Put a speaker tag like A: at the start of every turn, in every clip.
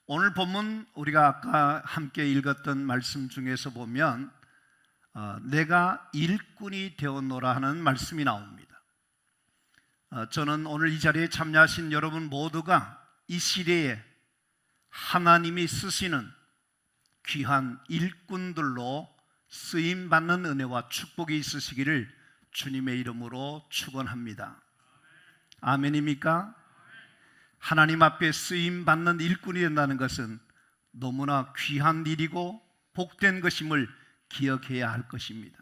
A: 오늘 본문 우리가 아까 함께 읽었던 말씀 중에서 보면 내가 일꾼이 되었노라 하는 말씀이 나옵니다. 저는 오늘 이 자리에 참여하신 여러분 모두가 이 시대에 하나님이 쓰시는 귀한 일꾼들로 쓰임받는 은혜와 축복이 있으시기를 주님의 이름으로 축원합니다. 아멘입니까? 하나님 앞에 쓰임받는 일꾼이 된다는 것은 너무나 귀한 일이고 복된 것임을 기억해야 할 것입니다.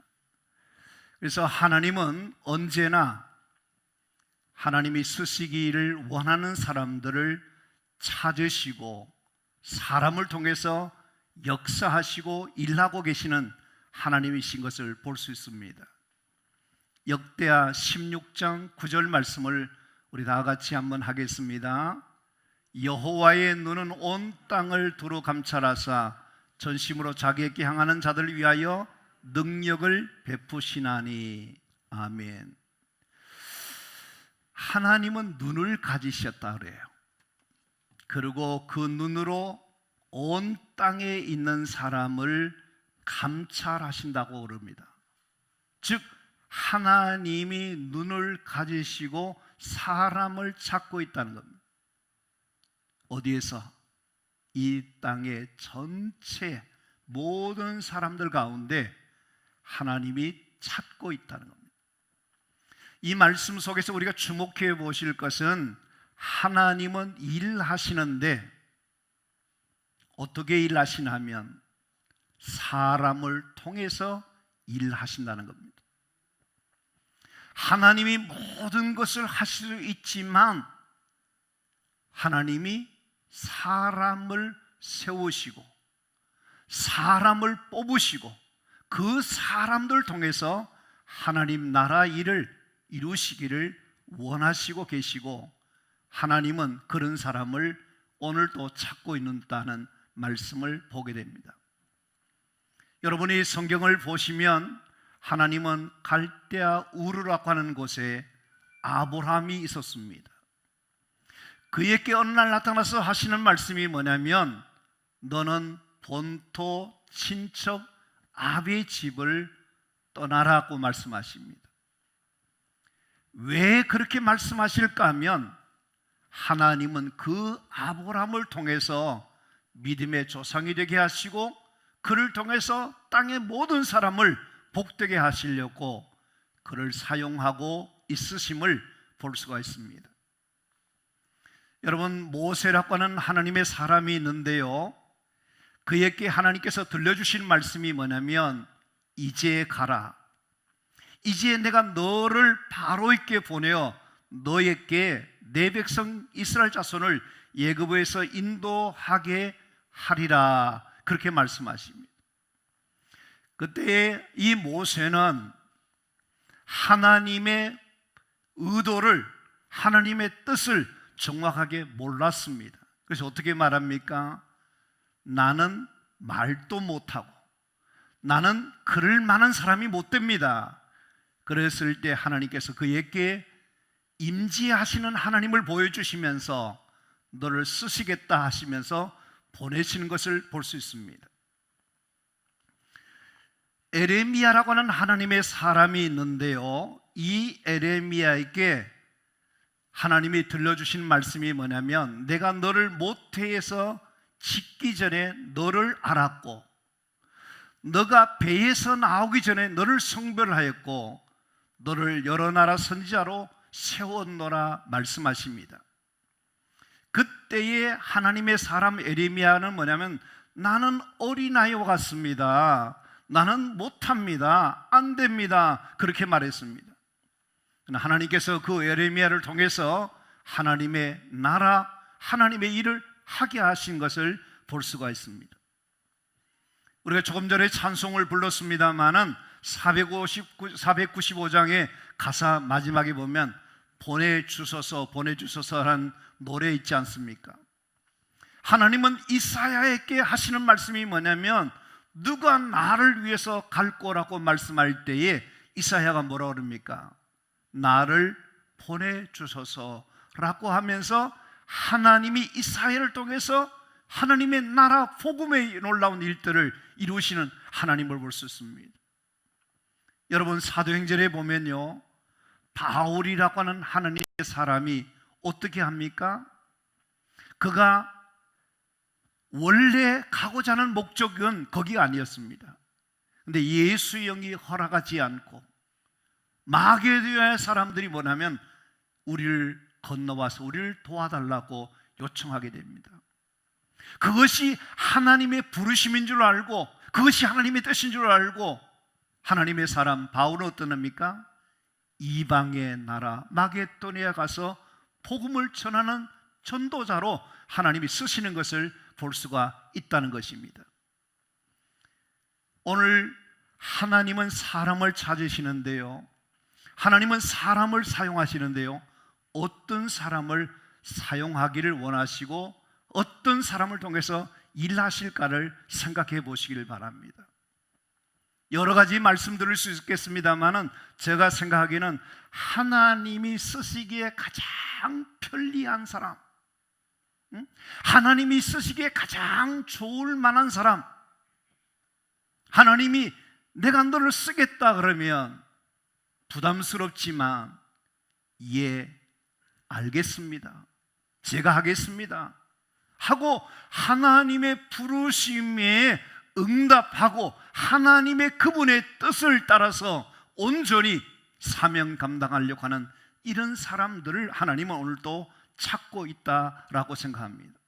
A: 그래서 하나님은 언제나 하나님이 쓰시기를 원하는 사람들을 찾으시고 사람을 통해서 역사하시고 일하고 계시는 하나님이신 것을 볼 수 있습니다. 역대하 16장 9절 말씀을 우리 다 같이 한번 하겠습니다. 여호와의 눈은 온 땅을 두루 감찰하사 전심으로 자기에게 향하는 자들을 위하여 능력을 베푸시나니. 아멘. 하나님은 눈을 가지셨다 그래요. 그리고 그 눈으로 온 땅에 있는 사람을 감찰하신다고 그럽니다. 즉 하나님이 눈을 가지시고 사람을 찾고 있다는 겁니다. 어디에서? 이 땅의 전체 모든 사람들 가운데 하나님이 찾고 있다는 겁니다. 이 말씀 속에서 우리가 주목해 보실 것은 하나님은 일하시는데 어떻게 일하시냐면 사람을 통해서 일하신다는 겁니다. 하나님이 모든 것을 하실 수 있지만 하나님이 사람을 세우시고 사람을 뽑으시고 그 사람들 통해서 하나님 나라 일을 이루시기를 원하시고 계시고 하나님은 그런 사람을 오늘도 찾고 있다는 말씀을 보게 됩니다. 여러분이 성경을 보시면 하나님은 갈대아 우르라고 하는 곳에 아브라함이 있었습니다. 그에게 어느 날 나타나서 하시는 말씀이 뭐냐면 너는 본토 친척 아비의 집을 떠나라고 말씀하십니다. 왜 그렇게 말씀하실까 하면 하나님은 그 아브라함을 통해서 믿음의 조상이 되게 하시고 그를 통해서 땅의 모든 사람을 복되게 하시려고 그를 사용하고 있으심을 볼 수가 있습니다. 여러분, 모세라고 하는 하나님의 사람이 있는데요, 그에게 하나님께서 들려주신 말씀이 뭐냐면 이제 가라. 이제 내가 너를 바로 있게 보내어 너에게 내 백성 이스라엘 자손을 애굽에서 인도하게 하리라. 그렇게 말씀하십니다. 그때 이 모세는 하나님의 의도를, 하나님의 뜻을 정확하게 몰랐습니다. 그래서 어떻게 말합니까? 나는 말도 못하고 나는 그럴 만한 사람이 못 됩니다. 그랬을 때 하나님께서 그에게 임재하시는 하나님을 보여주시면서 너를 쓰시겠다 하시면서 보내시는 것을 볼 수 있습니다. 에레미야라고 하는 하나님의 사람이 있는데요, 이 에레미야에게 하나님이 들려주신 말씀이 뭐냐면 내가 너를 모태에서 짓기 전에 너를 알았고 너가 배에서 나오기 전에 너를 성별하였고 너를 여러 나라 선지자로 세웠노라 말씀하십니다. 그때의 하나님의 사람 에레미야는 뭐냐면 나는 어린아이와 같습니다. 나는 못합니다. 안 됩니다. 그렇게 말했습니다. 하나님께서 그 에레미야를 통해서 하나님의 나라, 하나님의 일을 하게 하신 것을 볼 수가 있습니다. 우리가 조금 전에 찬송을 불렀습니다마는 495장의 가사 마지막에 보면 보내주소서 보내주소서라는 노래 있지 않습니까? 하나님은 이사야에게 하시는 말씀이 뭐냐면 누가 나를 위해서 갈 거라고 말씀할 때에 이사야가 뭐라고 그럽니까? 나를 보내주소서라고 하면서 하나님이 이사야를 통해서 하나님의 나라 복음의 놀라운 일들을 이루시는 하나님을 볼 수 있습니다. 여러분, 사도행전에 보면요, 바울이라고 하는 하나님의 사람이 어떻게 합니까? 그가 원래 가고자 하는 목적은 거기가 아니었습니다. 근데 예수의 영이 허락하지 않고 마게도냐의 사람들이 뭐냐면 우리를 건너와서 우리를 도와달라고 요청하게 됩니다. 그것이 하나님의 부르심인 줄 알고, 그것이 하나님의 뜻인 줄 알고, 하나님의 사람 바울은 어떤 겁니까? 이방의 나라 마게도니아 가서 복음을 전하는 전도자로 하나님이 쓰시는 것을 볼 수가 있다는 것입니다. 오늘 하나님은 사람을 찾으시는데요, 하나님은 사람을 사용하시는데요, 어떤 사람을 사용하기를 원하시고 어떤 사람을 통해서 일하실까를 생각해 보시길 바랍니다. 여러 가지 말씀드릴 수 있겠습니다만은 제가 생각하기에는 하나님이 쓰시기에 가장 편리한 사람, 하나님이 쓰시기에 가장 좋을 만한 사람, 하나님이 내가 너를 쓰겠다 그러면 부담스럽지만 예, 알겠습니다, 제가 하겠습니다 하고 하나님의 부르심에 응답하고 하나님의 그분의 뜻을 따라서 온전히 사명 감당하려고 하는 이런 사람들을 하나님은 오늘도 찾고 있다라고 생각합니다.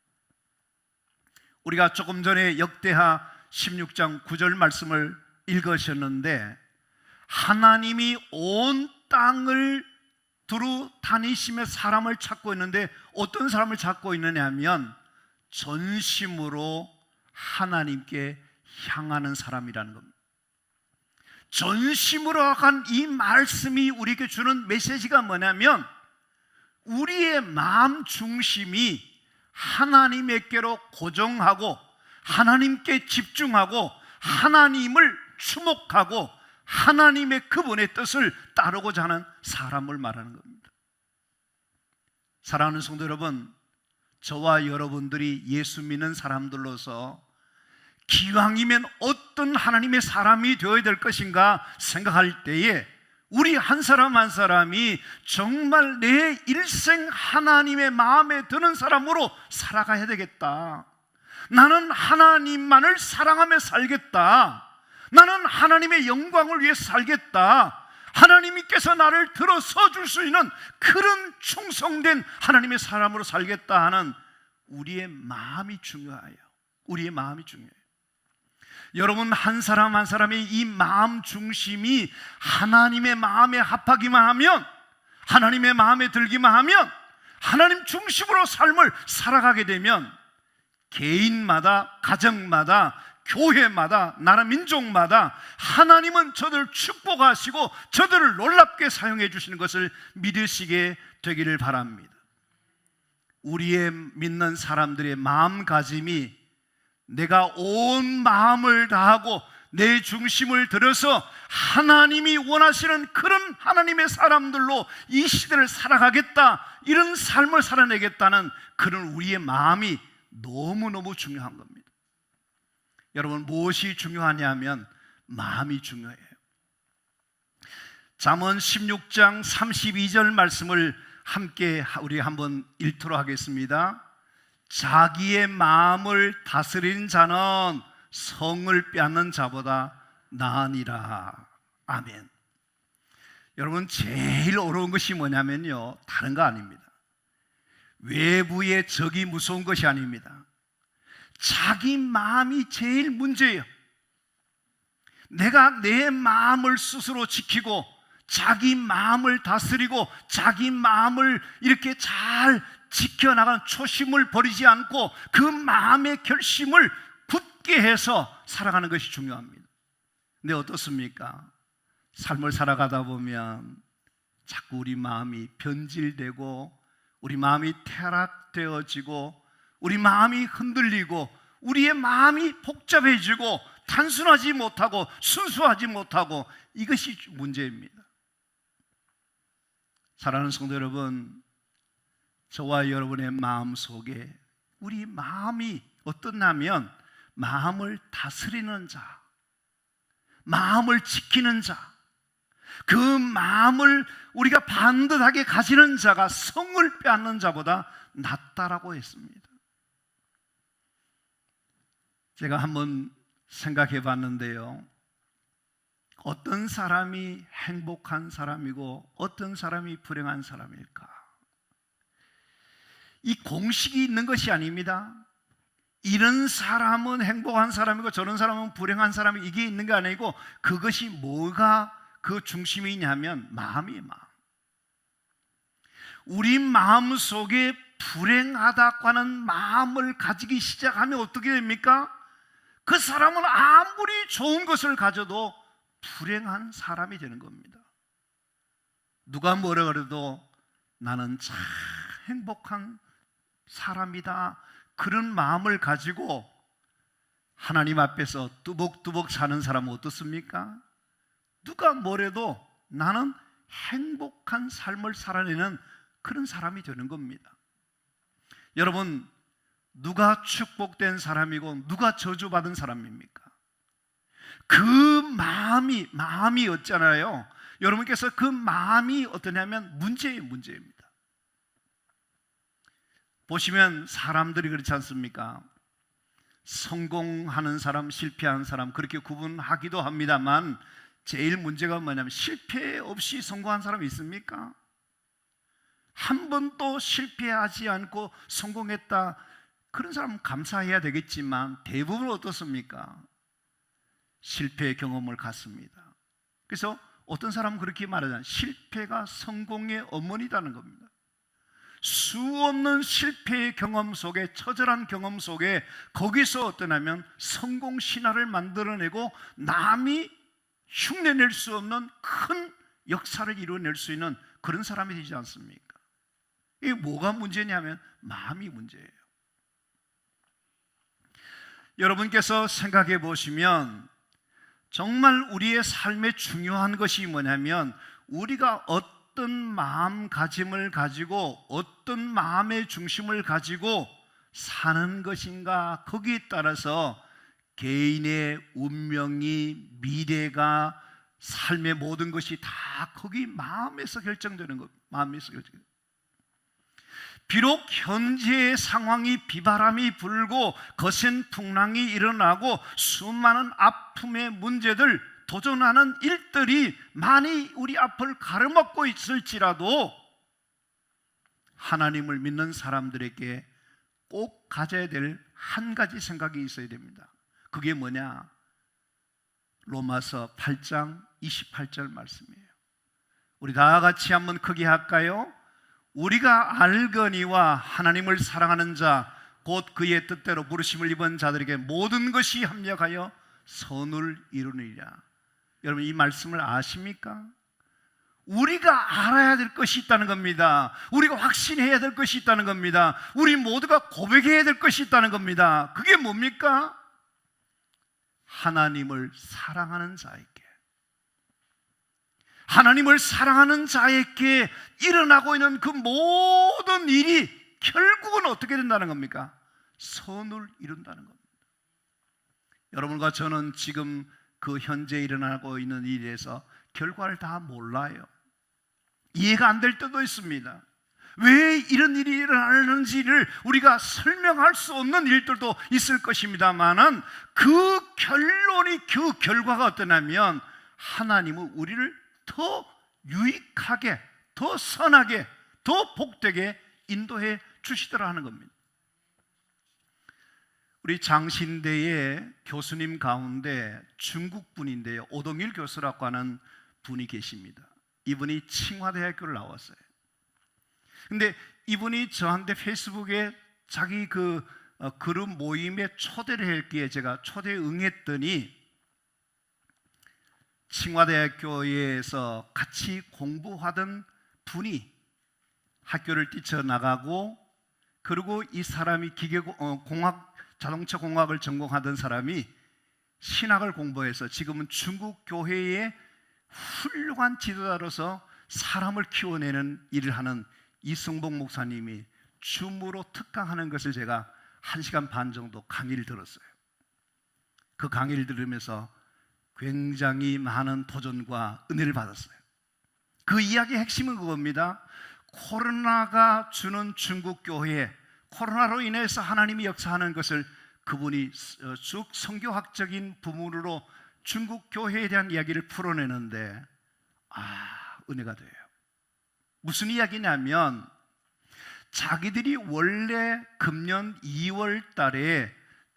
A: 우리가 조금 전에 역대하 16장 9절 말씀을 읽으셨는데, 하나님이 온 땅을 두루 다니시며 사람을 찾고 있는데 어떤 사람을 찾고 있느냐 하면 전심으로 하나님께 향하는 사람이라는 겁니다. 전심으로 간 이 말씀이 우리에게 주는 메시지가 뭐냐면, 우리의 마음 중심이 하나님께로 고정하고 하나님께 집중하고 하나님을 주목하고 하나님의 그분의 뜻을 따르고자 하는 사람을 말하는 겁니다. 사랑하는 성도 여러분, 저와 여러분들이 예수 믿는 사람들로서 기왕이면 어떤 하나님의 사람이 되어야 될 것인가 생각할 때에 우리 한 사람 한 사람이 정말 내 일생 하나님의 마음에 드는 사람으로 살아가야 되겠다, 나는 하나님만을 사랑하며 살겠다, 나는 하나님의 영광을 위해 살겠다, 하나님께서 나를 들어서 줄 수 있는 그런 충성된 하나님의 사람으로 살겠다 하는 우리의 마음이 중요해요. 우리의 마음이 중요해요. 여러분, 한 사람 한 사람의 이 마음 중심이 하나님의 마음에 합하기만 하면, 하나님의 마음에 들기만 하면, 하나님 중심으로 삶을 살아가게 되면 개인마다, 가정마다, 교회마다, 나라 민족마다 하나님은 저들을 축복하시고 저들을 놀랍게 사용해 주시는 것을 믿으시게 되기를 바랍니다. 우리의 믿는 사람들의 마음가짐이 내가 온 마음을 다하고 내 중심을 들여서 하나님이 원하시는 그런 하나님의 사람들로 이 시대를 살아가겠다, 이런 삶을 살아내겠다는 그런 우리의 마음이 너무너무 중요한 겁니다. 여러분, 무엇이 중요하냐면 마음이 중요해요. 잠언 16장 32절 말씀을 함께 우리 한번 읽도록 하겠습니다. 자기의 마음을 다스린 자는 성을 빼앗는 자보다 나으니라. 아멘. 여러분, 제일 어려운 것이 뭐냐면요, 다른 거 아닙니다. 외부의 적이 무서운 것이 아닙니다. 자기 마음이 제일 문제예요. 내가 내 마음을 스스로 지키고 자기 마음을 다스리고 자기 마음을 이렇게 잘 지켜나간 초심을 버리지 않고 그 마음의 결심을 굳게 해서 살아가는 것이 중요합니다. 근데 어떻습니까? 삶을 살아가다 보면 자꾸 우리 마음이 변질되고 우리 마음이 퇴락되어지고 우리 마음이 흔들리고 우리의 마음이 복잡해지고 단순하지 못하고 순수하지 못하고, 이것이 문제입니다. 사랑하는 성도 여러분, 저와 여러분의 마음 속에 우리 마음이 어떠냐면 마음을 다스리는 자, 마음을 지키는 자, 그 마음을 우리가 반듯하게 가지는 자가 성을 빼앗는 자보다 낫다라고 했습니다. 제가 한번 생각해 봤는데요, 어떤 사람이 행복한 사람이고 어떤 사람이 불행한 사람일까? 이 공식이 있는 것이 아닙니다. 이런 사람은 행복한 사람이고 저런 사람은 불행한 사람이, 이게 있는 게 아니고, 그것이 뭐가 그 중심이냐면 마음이에요. 마음. 우리 마음 속에 불행하다고 하는 마음을 가지기 시작하면 어떻게 됩니까? 그 사람은 아무리 좋은 것을 가져도 불행한 사람이 되는 겁니다. 누가 뭐라 그래도 나는 참 행복한 사람이다, 그런 마음을 가지고 하나님 앞에서 뚜벅뚜벅 사는 사람은 어떻습니까? 누가 뭐래도 나는 행복한 삶을 살아내는 그런 사람이 되는 겁니다. 여러분, 누가 축복된 사람이고 누가 저주받은 사람입니까? 그 마음이 없잖아요. 여러분께서 그 마음이 어떠냐면 문제입니다. 보시면 사람들이 그렇지 않습니까? 성공하는 사람, 실패하는 사람, 그렇게 구분하기도 합니다만, 제일 문제가 뭐냐면 실패 없이 성공한 사람이 있습니까? 한 번도 실패하지 않고 성공했다, 그런 사람은 감사해야 되겠지만 대부분 어떻습니까? 실패의 경험을 갖습니다. 그래서 어떤 사람은 그렇게 말하잖아요. 실패가 성공의 어머니라는 겁니다. 수없는 실패의 경험 속에, 처절한 경험 속에, 거기서 어떠냐면 성공 신화를 만들어내고 남이 흉내낼 수 없는 큰 역사를 이루어낼 수 있는 그런 사람이 되지 않습니까? 이게 뭐가 문제냐면 마음이 문제예요. 여러분께서 생각해 보시면 정말 우리의 삶에 중요한 것이 뭐냐면, 우리가 어떤 마음가짐을 가지고 어떤 마음의 중심을 가지고 사는 것인가, 거기에 따라서 개인의 운명이, 미래가, 삶의 모든 것이 다 거기 마음에서 결정되는 것. 마음에서 결정돼요. 비록 현재의 상황이 비바람이 불고 거센 풍랑이 일어나고 수많은 아픔의 문제들, 도전하는 일들이 많이 우리 앞을 가로막고 있을지라도 하나님을 믿는 사람들에게 꼭 가져야 될 한 가지 생각이 있어야 됩니다. 그게 뭐냐? 로마서 8장 28절 말씀이에요. 우리 다 같이 한번 크게 할까요? 우리가 알거니와 하나님을 사랑하는 자 곧 그의 뜻대로 부르심을 입은 자들에게 모든 것이 합력하여 선을 이루느니라. 여러분, 이 말씀을 아십니까? 우리가 알아야 될 것이 있다는 겁니다. 우리가 확신해야 될 것이 있다는 겁니다. 우리 모두가 고백해야 될 것이 있다는 겁니다. 그게 뭡니까? 하나님을 사랑하는 자에게, 하나님을 사랑하는 자에게 일어나고 있는 그 모든 일이 결국은 어떻게 된다는 겁니까? 선을 이룬다는 겁니다. 여러분과 저는 지금 그 현재 일어나고 있는 일에서 결과를 다 몰라요. 이해가 안 될 때도 있습니다. 왜 이런 일이 일어나는지를 우리가 설명할 수 없는 일들도 있을 것입니다만은, 그 결론이, 그 결과가 어떠냐면 하나님은 우리를 더 유익하게, 더 선하게, 더 복되게 인도해 주시더라 하는 겁니다. 우리 장신대의 교수님 가운데 중국 분인데요, 오동일 교수라고 하는 분이 계십니다. 이분이 칭화대학교를 나왔어요. 근데 이분이 저한테 페이스북에 자기 그 그룹 모임에 초대를 했기에 제가 초대에 응했더니, 칭화대학교에서 같이 공부하던 분이 학교를 뛰쳐나가고, 그리고 이 사람이 자동차 공학을 전공하던 사람이 신학을 공부해서 지금은 중국 교회의 훌륭한 지도자로서 사람을 키워내는 일을 하는 이승복 목사님이 줌으로 특강하는 것을 제가 1시간 반 정도 강의를 들었어요. 그 강의를 들으면서 굉장히 많은 도전과 은혜를 받았어요. 그 이야기의 핵심은 그겁니다. 코로나가 주는 중국 교회에 코로나로 인해서 하나님이 역사하는 것을 그분이 쭉 성교학적인 부분으로 중국 교회에 대한 이야기를 풀어내는데 은혜가 돼요. 무슨 이야기냐면 자기들이 원래 금년 2월 달에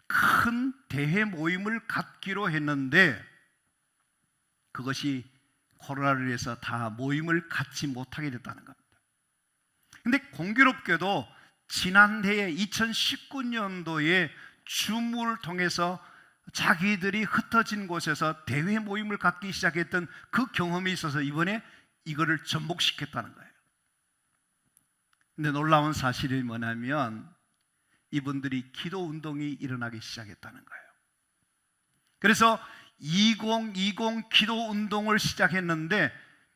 A: 큰 대회 모임을 갖기로 했는데 그것이 코로나로 인해서 다 모임을 갖지 못하게 됐다는 겁니다. 근데 공교롭게도 지난해에 2019년도에 줌을 통해서 자기들이 흩어진 곳에서 대회 모임을 갖기 시작했던 그 경험이 있어서 이번에 이거를 접목시켰다는 거예요. 근데 놀라운 사실이 뭐냐면 이분들이 기도 운동이 일어나기 시작했다는 거예요. 그래서 2020 기도 운동을 시작했는데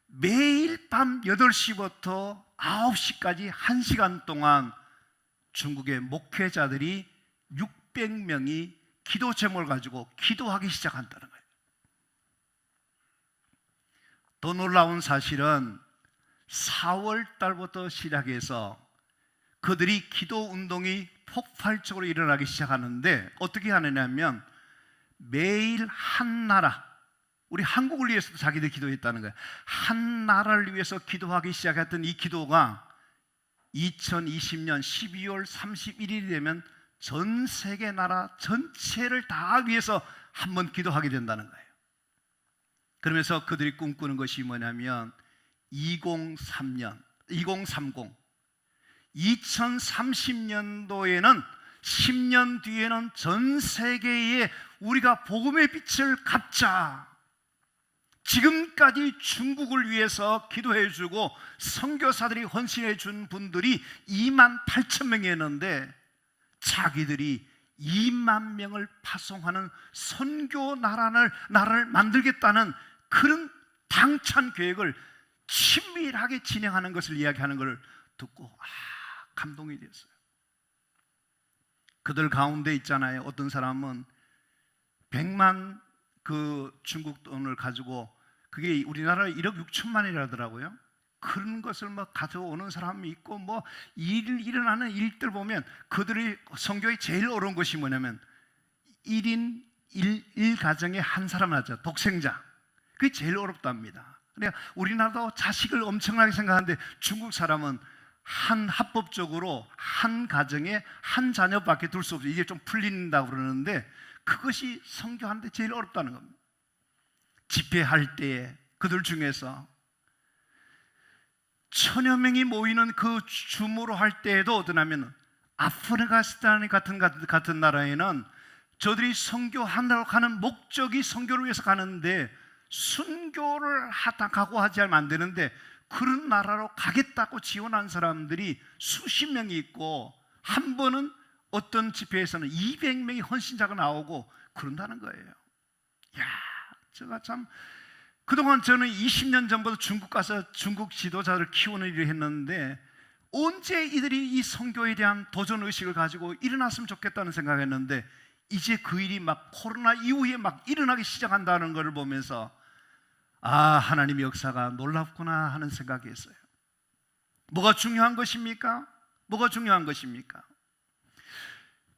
A: 매일 밤 8시부터 9시까지 1시간 동안 중국의 목회자들이 600명이 기도 제목을 가지고 기도하기 시작한다는 거예요. 더 놀라운 사실은 4월 달부터 시작해서 그들이 기도 운동이 폭발적으로 일어나기 시작하는데 어떻게 하느냐면 매일 한 나라, 우리 한국을 위해서도 자기들 기도했다는 거예요. 한 나라를 위해서 기도하기 시작했던 이 기도가 2020년 12월 31일이 되면 전 세계 나라 전체를 다 위해서 한번 기도하게 된다는 거예요. 그러면서 그들이 꿈꾸는 것이 뭐냐면 2030 2030년도에는 10년 뒤에는 전 세계에 우리가 복음의 빛을 갚자. 지금까지 중국을 위해서 기도해 주고 선교사들이 헌신해 준 분들이 28,000명이었는데 자기들이 2만 명을 파송하는 선교 나라를 만들겠다는 그런 당찬 계획을 친밀하게 진행하는 것을 이야기하는 것을 듣고 감동이 됐어요. 그들 가운데 있잖아요. 어떤 사람은 100만 그 중국 돈을 가지고 그게 우리나라 1억 6천만이라더라고요. 그런 것을 막 가져오는 사람이 있고 일어나는 일들 보면 그들이 성경에 제일 어려운 것이 뭐냐면 1인 1가정에 한 사람 하자, 독생자. 그게 제일 어렵답니다. 그러니까 우리나라도 자식을 엄청나게 생각하는데 중국 사람은 합법적으로 한 가정에 한 자녀밖에 둘 수 없어요. 이게 좀 풀린다고 그러는데 그것이 선교하는데 제일 어렵다는 겁니다. 집회할 때에 그들 중에서 1000여 명이 모이는 그 줌으로 할 때에도 어떠냐면 아프가니스탄 같은 나라에는 저들이 선교한다고 하는 목적이 선교를 위해서 가는데 순교를 가고 하지 않으면 안 되는데 그런 나라로 가겠다고 지원한 사람들이 수십 명이 있고 한 번은 어떤 집회에서는 200명이 헌신자가 나오고 그런다는 거예요. 제가 참 그동안 저는 20년 전부터 중국 가서 중국 지도자를 키우는 일을 했는데 언제 이들이 이 선교에 대한 도전의식을 가지고 일어났으면 좋겠다는 생각했는데 이제 그 일이 막 코로나 이후에 막 일어나기 시작한다는 것을 보면서 하나님의 역사가 놀랍구나 하는 생각이 있어요. 뭐가 중요한 것입니까? 뭐가 중요한 것입니까?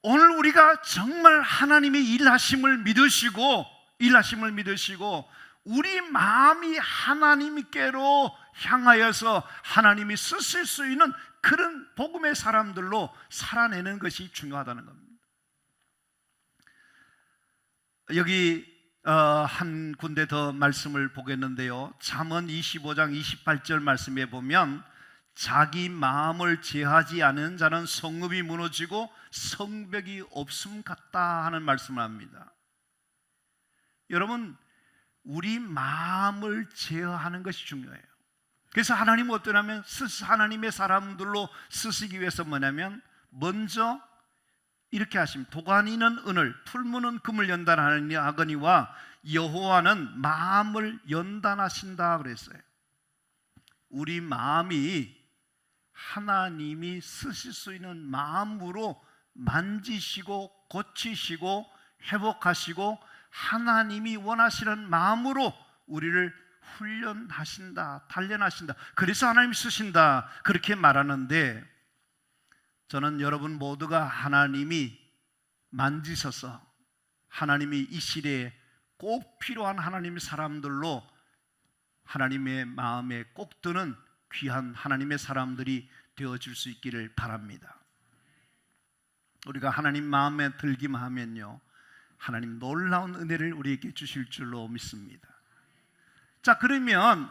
A: 오늘 우리가 정말 하나님의 일하심을 믿으시고 우리 마음이 하나님께로 향하여서 하나님이 쓰실 수 있는 그런 복음의 사람들로 살아내는 것이 중요하다는 겁니다. 여기 한 군데 더 말씀을 보겠는데요. 잠언 25장 28절 말씀에 보면 자기 마음을 제하지 않은 자는 성읍이 무너지고 성벽이 없음 같다 하는 말씀을 합니다. 여러분, 우리 마음을 제어하는 것이 중요해요. 그래서 하나님은 어떠냐면 하나님의 사람들로 쓰시기 위해서 뭐냐면 먼저 이렇게 하십니다. 도가니는 은을, 풀무는 금을 연단하거니와 여호와는 마음을 연단하신다 그랬어요. 우리 마음이 하나님이 쓰실 수 있는 마음으로 만지시고 고치시고 회복하시고 하나님이 원하시는 마음으로 우리를 훈련하신다, 단련하신다. 그래서 하나님이 쓰신다, 그렇게 말하는데, 저는 여러분 모두가 하나님이 만지셔서 하나님이 이 시대에 꼭 필요한 하나님의 사람들로 하나님의 마음에 꼭 드는 귀한 하나님의 사람들이 되어줄 수 있기를 바랍니다. 우리가 하나님 마음에 들기만 하면요, 하나님 놀라운 은혜를 우리에게 주실 줄로 믿습니다. 자, 그러면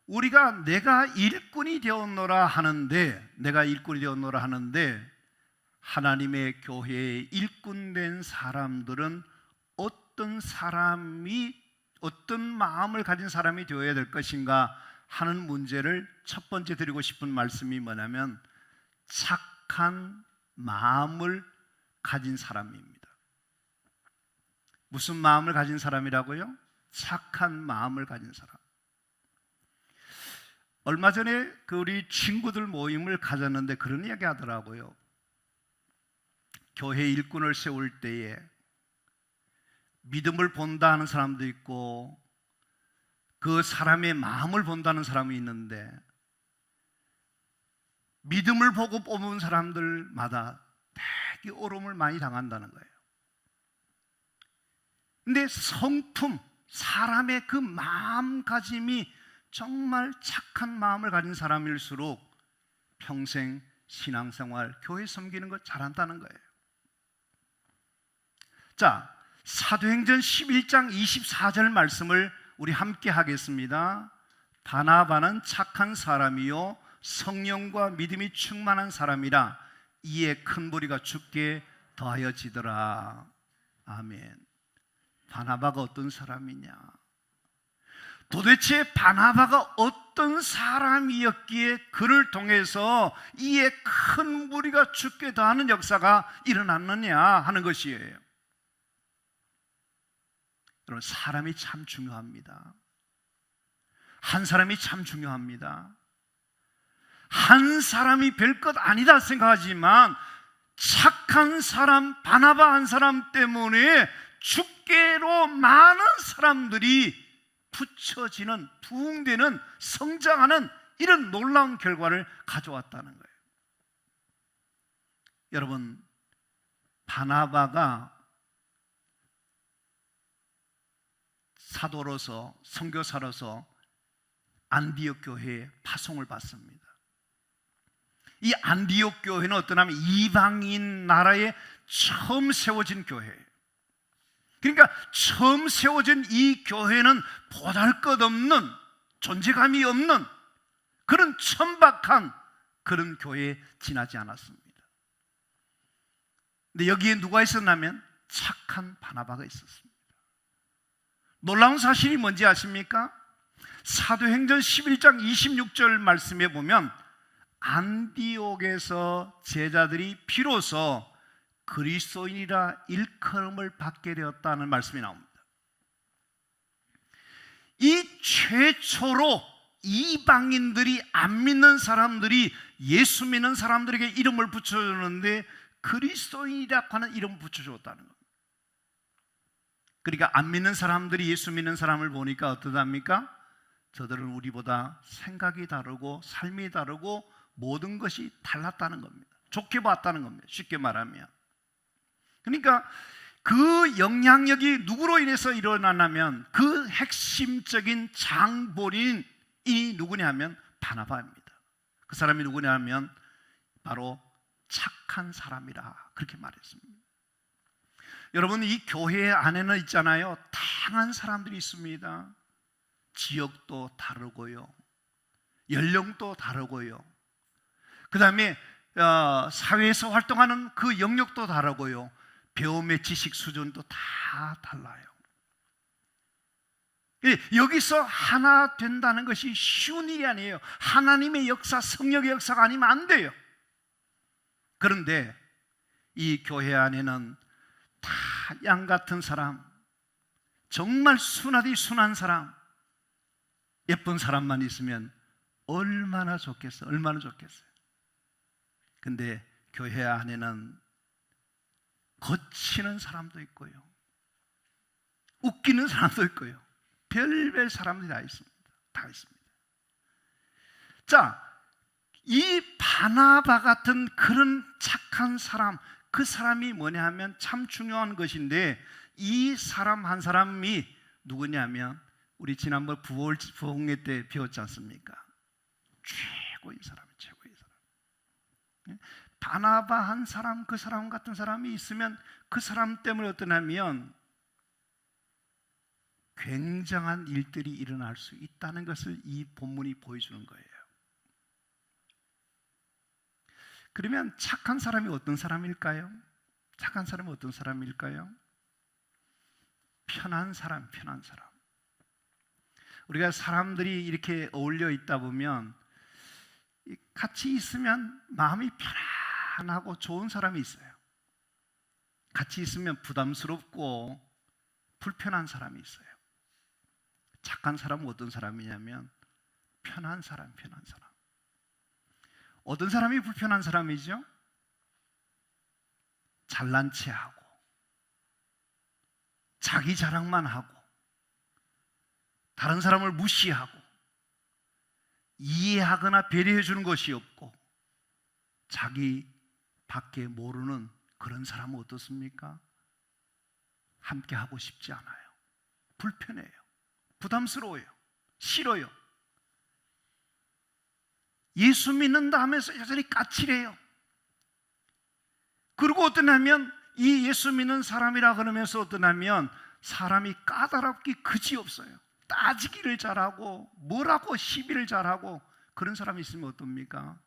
A: 우리가 내가 일꾼이 되었노라 하는데, 하나님의 교회에 일꾼된 사람들은 어떤 마음을 가진 사람이 되어야 될 것인가 하는 문제를 첫 번째 드리고 싶은 말씀이 뭐냐면, 착한 마음을 가진 사람입니다. 무슨 마음을 가진 사람이라고요? 착한 마음을 가진 사람. 얼마 전에 우리 친구들 모임을 가졌는데 그런 이야기 하더라고요. 교회 일꾼을 세울 때에 믿음을 본다 하는 사람도 있고 그 사람의 마음을 본다는 사람이 있는데, 믿음을 보고 뽑은 사람들마다 되게 어려움을 많이 당한다는 거예요. 근데 성품, 사람의 그 마음가짐이 정말 착한 마음을 가진 사람일수록 평생 신앙생활, 교회 섬기는 거 잘한다는 거예요. 자, 사도행전 11장 24절 말씀을 우리 함께 하겠습니다. 바나바는 착한 사람이요 성령과 믿음이 충만한 사람이라 이에 큰 무리가 죽게 더하여지더라. 아멘. 바나바가 어떤 사람이냐? 도대체 바나바가 어떤 사람이었기에 그를 통해서 이에 큰 무리가 죽게 더하는 역사가 일어났느냐 하는 것이에요. 여러분, 사람이 참 중요합니다. 한 사람이 참 중요합니다. 한 사람이 별것 아니다 생각하지만 착한 사람, 바나바 한 사람 때문에 주께로 많은 사람들이 붙여지는, 부흥되는, 성장하는 이런 놀라운 결과를 가져왔다는 거예요. 여러분, 바나바가 사도로서, 선교사로서 안디옥 교회에 파송을 받습니다. 이 안디옥 교회는 어떠냐면 이방인 나라에 처음 세워진 교회예요. 그러니까 처음 세워진 이 교회는 보잘것없는, 존재감이 없는 그런 천박한 그런 교회에 지나지 않았습니다. 근데 여기에 누가 있었냐면 착한 바나바가 있었습니다. 놀라운 사실이 뭔지 아십니까? 사도행전 11장 26절 말씀에 보면 안디옥에서 제자들이 비로소 그리스도인이라 일컬음을 받게 되었다는 말씀이 나옵니다. 이 최초로 이방인들이, 안 믿는 사람들이 예수 믿는 사람들에게 이름을 붙여주는데 그리스도인이라고 하는 이름을 붙여줬다는 겁니다. 그러니까 안 믿는 사람들이 예수 믿는 사람을 보니까 어떠합니까? 저들은 우리보다 생각이 다르고 삶이 다르고 모든 것이 달랐다는 겁니다. 좋게 봤다는 겁니다. 쉽게 말하면. 그러니까 그 영향력이 누구로 인해서 일어나냐면 그 핵심적인 장본인이 누구냐 하면 바나바입니다. 그 사람이 누구냐 하면 바로 착한 사람이라 그렇게 말했습니다. 여러분, 이 교회 안에는 있잖아요, 다양한 사람들이 있습니다. 지역도 다르고요, 연령도 다르고요, 그 다음에 사회에서 활동하는 그 영역도 다르고요, 배움의 지식 수준도 다 달라요. 여기서 하나 된다는 것이 쉬운 일이 아니에요. 하나님의 역사, 성령의 역사가 아니면 안 돼요. 그런데 이 교회 안에는 다 양 같은 사람, 정말 순하디 순한 사람, 예쁜 사람만 있으면 얼마나 좋겠어요. 얼마나 좋겠어요. 근데 교회 안에는 거치는 사람도 있고요, 웃기는 사람도 있고요, 별별 사람들이 다 있습니다. 다 있습니다. 자, 이 바나바 같은 그런 착한 사람, 그 사람이 뭐냐 하면 참 중요한 것인데, 이 사람 한 사람이 누구냐면 우리 지난번 부흥회 때 배웠지 않습니까? 최고인 사람이에요. 최고인 사람. 바나바 한 사람, 그 사람 같은 사람이 있으면 그 사람 때문에 어떠냐면 굉장한 일들이 일어날 수 있다는 것을 이 본문이 보여주는 거예요. 그러면 착한 사람이 어떤 사람일까요? 착한 사람이 어떤 사람일까요? 편한 사람, 편한 사람. 우리가 사람들이 이렇게 어울려 있다 보면 같이 있으면 마음이 편안하고 좋은 사람이 있어요. 같이 있으면 부담스럽고 불편한 사람이 있어요. 착한 사람은 어떤 사람이냐면 편한 사람, 편한 사람. 어떤 사람이 불편한 사람이죠? 잘난 체하고 자기 자랑만 하고 다른 사람을 무시하고 이해하거나 배려해 주는 것이 없고 자기 밖에 모르는 그런 사람은 어떻습니까? 함께 하고 싶지 않아요. 불편해요. 부담스러워요. 싫어요. 예수 믿는다 하면서 여전히 까칠해요. 그리고 어떠냐면 이 예수 믿는 사람이라 그러면서 어떠냐면 사람이 까다롭기 그지없어요. 따지기를 잘하고 뭐라고 시비를 잘하고 그런 사람이 있으면 어떻습니까?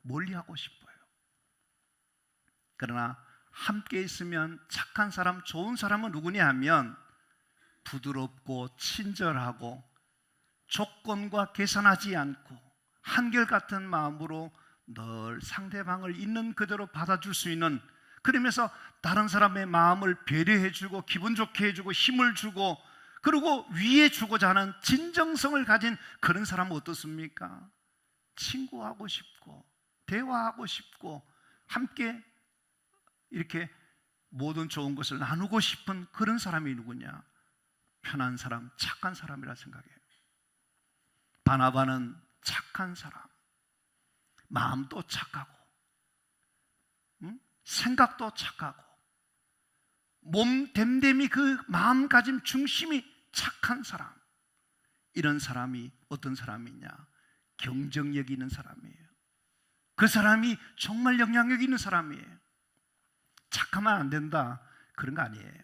A: 멀리하고 싶어요. 그러나 함께 있으면 착한 사람, 좋은 사람은 누구냐 하면 부드럽고 친절하고 조건과 계산하지 않고 한결같은 마음으로 늘 상대방을 있는 그대로 받아줄 수 있는, 그러면서 다른 사람의 마음을 배려해주고 기분 좋게 해주고 힘을 주고 그리고 위해 주고자 하는 진정성을 가진 그런 사람은 어떻습니까? 친구하고 싶고 대화하고 싶고 함께 이렇게 모든 좋은 것을 나누고 싶은 그런 사람이 누구냐? 편한 사람, 착한 사람이라 생각해요. 바나바는 착한 사람, 마음도 착하고 생각도 착하고 몸됨됨이 그 마음가짐 중심이 착한 사람. 이런 사람이 어떤 사람이냐? 경쟁력 있는 사람이에요. 그 사람이 정말 영향력 있는 사람이에요. 착하면 안 된다 그런 거 아니에요.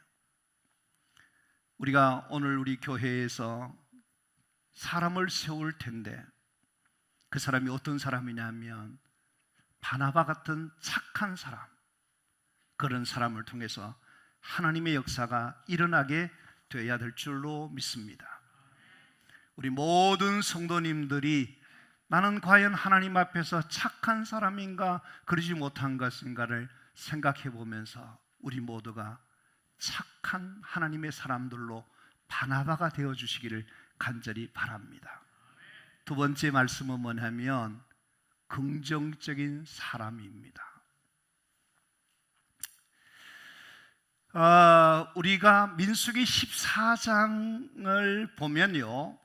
A: 우리가 오늘 우리 교회에서 사람을 세울 텐데 그 사람이 어떤 사람이냐면 바나바 같은 착한 사람, 그런 사람을 통해서 하나님의 역사가 일어나게 되어야 될 줄로 믿습니다. 우리 모든 성도님들이 나는 과연 하나님 앞에서 착한 사람인가 그러지 못한 것인가를 생각해 보면서 우리 모두가 착한 하나님의 사람들로 바나바가 되어 주시기를 간절히 바랍니다. 두 번째 말씀은 뭐냐면 긍정적인 사람입니다. 우리가 민수기 14장을 보면요,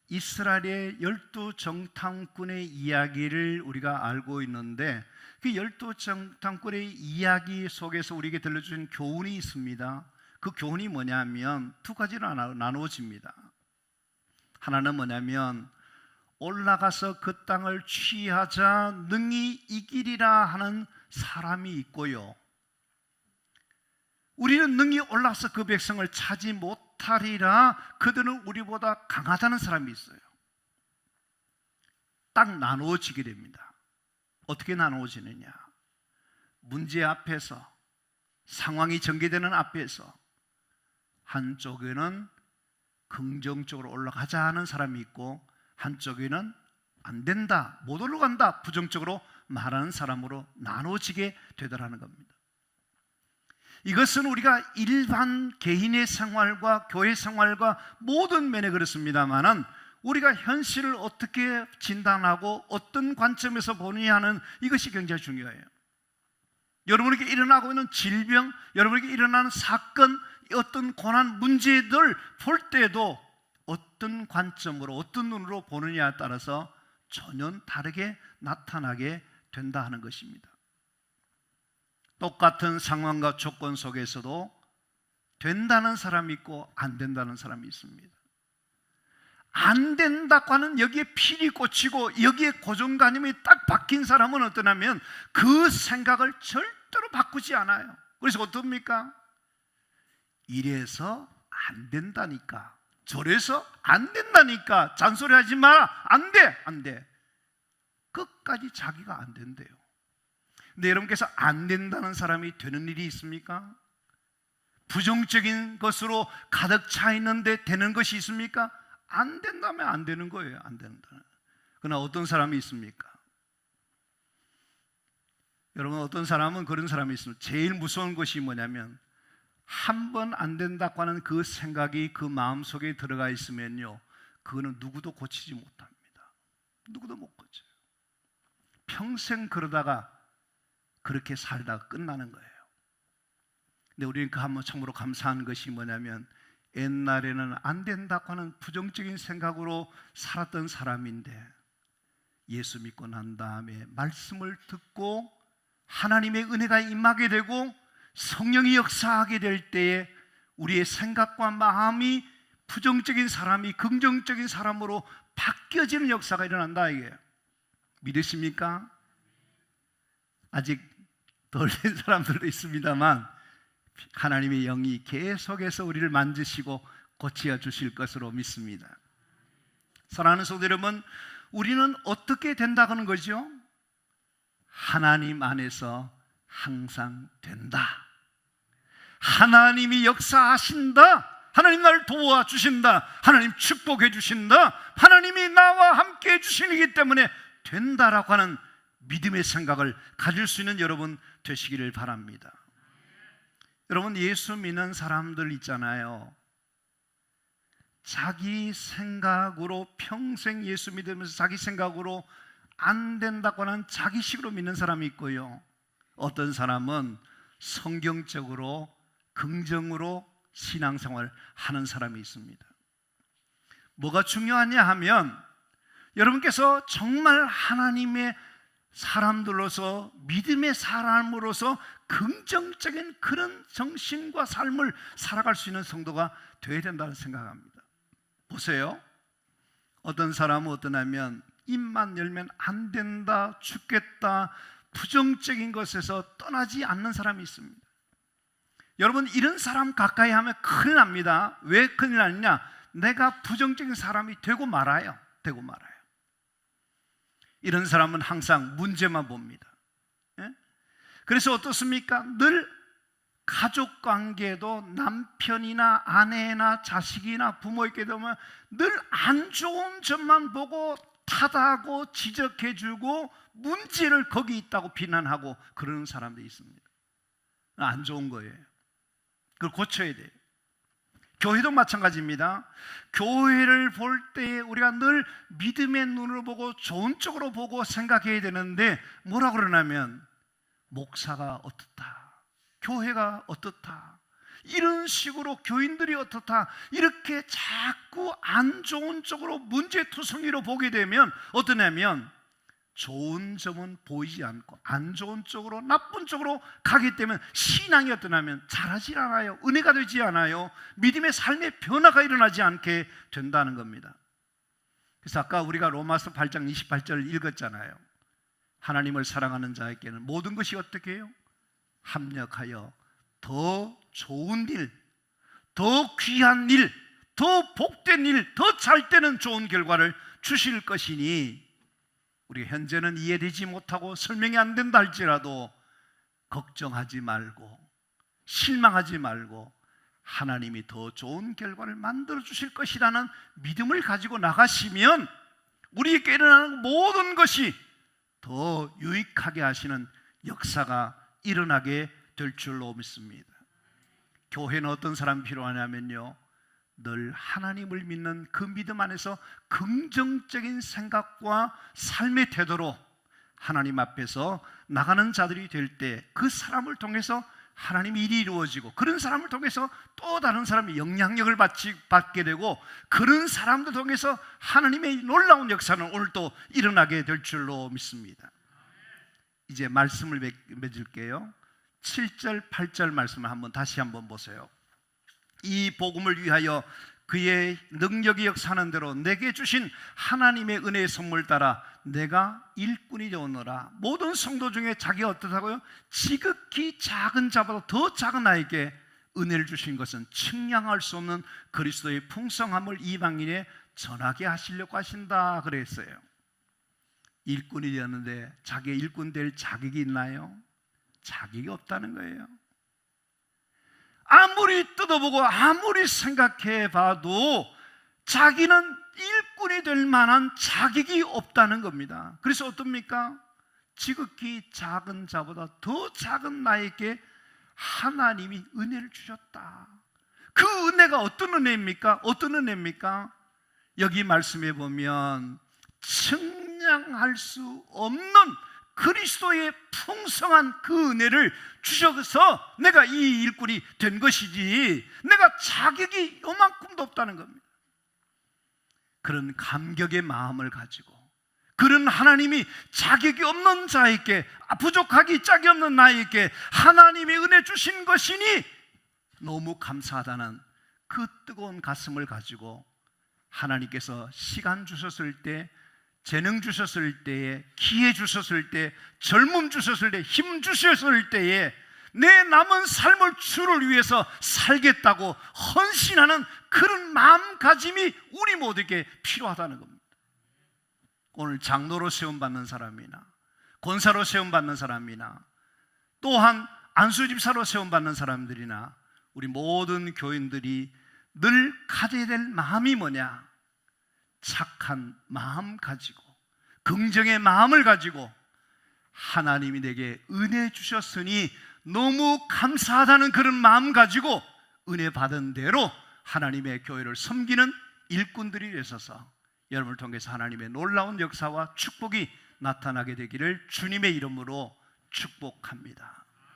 A: 이스라엘의 12정탐꾼의 이야기를 우리가 알고 있는데 그 12정탐꾼의 이야기 속에서 우리에게 들려주신 교훈이 있습니다. 그 교훈이 뭐냐면 두 가지로 나누어집니다. 하나는 뭐냐면 올라가서 그 땅을 취하자 능히 이기리라 하는 사람이 있고요, 우리는 능히 올라가서 그 백성을 차지 못하리라, 그들은 우리보다 강하다는 사람이 있어요. 딱 나누어지게 됩니다. 어떻게 나누어지느냐? 문제 앞에서, 상황이 전개되는 앞에서 한쪽에는 긍정적으로 올라가자 하는 사람이 있고 한쪽에는 안 된다, 못 올라간다, 부정적으로 말하는 사람으로 나눠지게 되더라는 겁니다. 이것은 우리가 일반 개인의 생활과 교회 생활과 모든 면에 그렇습니다만은 우리가 현실을 어떻게 진단하고 어떤 관점에서 보느냐 하는 이것이 굉장히 중요해요. 여러분에게 일어나고 있는 질병, 여러분에게 일어나는 사건, 어떤 고난, 문제들 볼 때도 어떤 관점으로, 어떤 눈으로 보느냐에 따라서 전혀 다르게 나타나게 된다 하는 것입니다. 똑같은 상황과 조건 속에서도 된다는 사람이 있고 안 된다는 사람이 있습니다. 안 된다고 하는 여기에 필이 꽂히고 여기에 고정관념이 딱 박힌 사람은 어떠냐면 그 생각을 절대로 바꾸지 않아요. 그래서 어떻습니까? 이래서 안 된다니까, 저래서 안 된다니까, 잔소리하지 마라, 안 돼, 안 돼. 끝까지 자기가 안 된대요. 근데 여러분께서 안 된다는 사람이 되는 일이 있습니까? 부정적인 것으로 가득 차 있는데 되는 것이 있습니까? 안 된다면 안 되는 거예요. 안 된다. 그러나 어떤 사람이 있습니까? 여러분, 어떤 사람은 그런 사람이 있습니다. 제일 무서운 것이 뭐냐면 한 번 안 된다고 하는 그 생각이 그 마음속에 들어가 있으면요, 그거는 누구도 고치지 못합니다. 누구도 못 고쳐요. 평생 그러다가 그렇게 살다가 끝나는 거예요. 근데 우리는 그 한번 참으로 감사한 것이 뭐냐면 옛날에는 안 된다고 하는 부정적인 생각으로 살았던 사람인데 예수 믿고 난 다음에 말씀을 듣고 하나님의 은혜가 임하게 되고 성령이 역사하게 될 때에 우리의 생각과 마음이 부정적인 사람이 긍정적인 사람으로 바뀌어지는 역사가 일어난다, 이게 믿으십니까? 아직 덜 된 사람들도 있습니다만 하나님의 영이 계속해서 우리를 만지시고 고쳐 주실 것으로 믿습니다. 사랑하는 성도 여러분, 우리는 어떻게 된다는 거죠? 하나님 안에서 항상 된다. 하나님이 역사하신다. 하나님 나를 도와주신다. 하나님 축복해 주신다. 하나님이 나와 함께 해주시기 때문에 된다라고 하는 믿음의 생각을 가질 수 있는 여러분 되시기를 바랍니다. 여러분, 예수 믿는 사람들 있잖아요. 자기 생각으로 평생 예수 믿으면서 자기 생각으로 안 된다고 하는 자기식으로 믿는 사람이 있고요, 어떤 사람은 성경적으로 긍정으로 신앙생활을 하는 사람이 있습니다. 뭐가 중요하냐 하면 여러분께서 정말 하나님의 사람들로서 믿음의 사람으로서 긍정적인 그런 정신과 삶을 살아갈 수 있는 성도가 되어야 된다고 생각합니다. 보세요. 어떤 사람은 어떠냐면 입만 열면 안 된다, 죽겠다, 부정적인 것에서 떠나지 않는 사람이 있습니다. 여러분, 이런 사람 가까이 하면 큰일 납니다. 왜 큰일 나느냐? 내가 부정적인 사람이 되고 말아요. 되고 말아요. 이런 사람은 항상 문제만 봅니다. 예? 그래서 어떻습니까? 늘 가족 관계도 남편이나 아내나 자식이나 부모에게 되면 늘 안 좋은 점만 보고 탓하고 지적해주고 문제를 거기 있다고 비난하고 그러는 사람들이 있습니다. 안 좋은 거예요. 그걸 고쳐야 돼요. 교회도 마찬가지입니다. 교회를 볼 때 우리가 늘 믿음의 눈으로 보고 좋은 쪽으로 보고 생각해야 되는데 뭐라 그러냐면 목사가 어떻다, 교회가 어떻다, 이런 식으로 교인들이 어떻다, 이렇게 자꾸 안 좋은 쪽으로 문제투성이로 보게 되면 어떠냐면 좋은 점은 보이지 않고 안 좋은 쪽으로, 나쁜 쪽으로 가기 때문에 신앙이 어떠냐면 자라지 않아요. 은혜가 되지 않아요. 믿음의 삶의 변화가 일어나지 않게 된다는 겁니다. 그래서 아까 우리가 로마서 8장 28절을 읽었잖아요. 하나님을 사랑하는 자에게는 모든 것이 어떻게 해요? 합력하여 더 좋은 일, 더 귀한 일, 더 복된 일, 더 잘 되는 좋은 결과를 주실 것이니 우리가 현재는 이해되지 못하고 설명이 안 된다 할지라도 걱정하지 말고 실망하지 말고 하나님이 더 좋은 결과를 만들어 주실 것이라는 믿음을 가지고 나가시면 우리에게 일어나는 모든 것이 더 유익하게 하시는 역사가 일어나게 될 줄로 믿습니다. 교회는 어떤 사람이 필요하냐면요, 늘 하나님을 믿는 그 믿음 안에서 긍정적인 생각과 삶의 태도로 하나님 앞에서 나가는 자들이 될 때 그 사람을 통해서 하나님의 일이 이루어지고, 그런 사람을 통해서 또 다른 사람이 영향력을 받게 되고, 그런 사람들 통해서 하나님의 놀라운 역사는 오늘 또 일어나게 될 줄로 믿습니다. 이제 말씀을 맺을게요. 7절 8절 말씀을 다시 한번 보세요. 이 복음을 위하여 그의 능력이 역사하는 대로 내게 주신 하나님의 은혜의 선물 따라 내가 일꾼이 되었노라. 모든 성도 중에 자기가 어떻다고요? 지극히 작은 자보다 더 작은 나에게 은혜를 주신 것은 측량할 수 없는 그리스도의 풍성함을 이방인에 전하게 하시려고 하신다 그랬어요. 일꾼이 되었는데 자기의 일꾼 될 자격이 있나요? 자격이 없다는 거예요. 아무리 뜯어보고 아무리 생각해 봐도 자기는 일꾼이 될 만한 자격이 없다는 겁니다. 그래서 어떻습니까? 지극히 작은 자보다 더 작은 나에게 하나님이 은혜를 주셨다. 그 은혜가 어떤 은혜입니까? 어떤 은혜입니까? 여기 말씀해 보면 측량할 수 없는 그리스도의 풍성한 그 은혜를 주셔서 내가 이 일꾼이 된 것이지, 내가 자격이 요만큼도 없다는 겁니다. 그런 감격의 마음을 가지고, 그런 하나님이 자격이 없는 자에게, 부족하기 짝이 없는 나에게 하나님의 은혜 주신 것이니 너무 감사하다는 그 뜨거운 가슴을 가지고, 하나님께서 시간 주셨을 때, 재능 주셨을 때에, 기회 주셨을 때, 젊음 주셨을 때, 힘 주셨을 때에 내 남은 삶을 주를 위해서 살겠다고 헌신하는 그런 마음가짐이 우리 모두에게 필요하다는 겁니다. 오늘 장로로 세움받는 사람이나 권사로 세움받는 사람이나 또한 안수집사로 세움받는 사람들이나 우리 모든 교인들이 늘 가져야 될 마음이 뭐냐? 착한 마음 가지고, 긍정의 마음을 가지고, 하나님이 내게 은혜 주셨으니 너무 감사하다는 그런 마음 가지고 은혜 받은 대로 하나님의 교회를 섬기는 일꾼들이 되셔서 여러분을 통해서 하나님의 놀라운 역사와 축복이 나타나게 되기를 주님의 이름으로 축복합니다.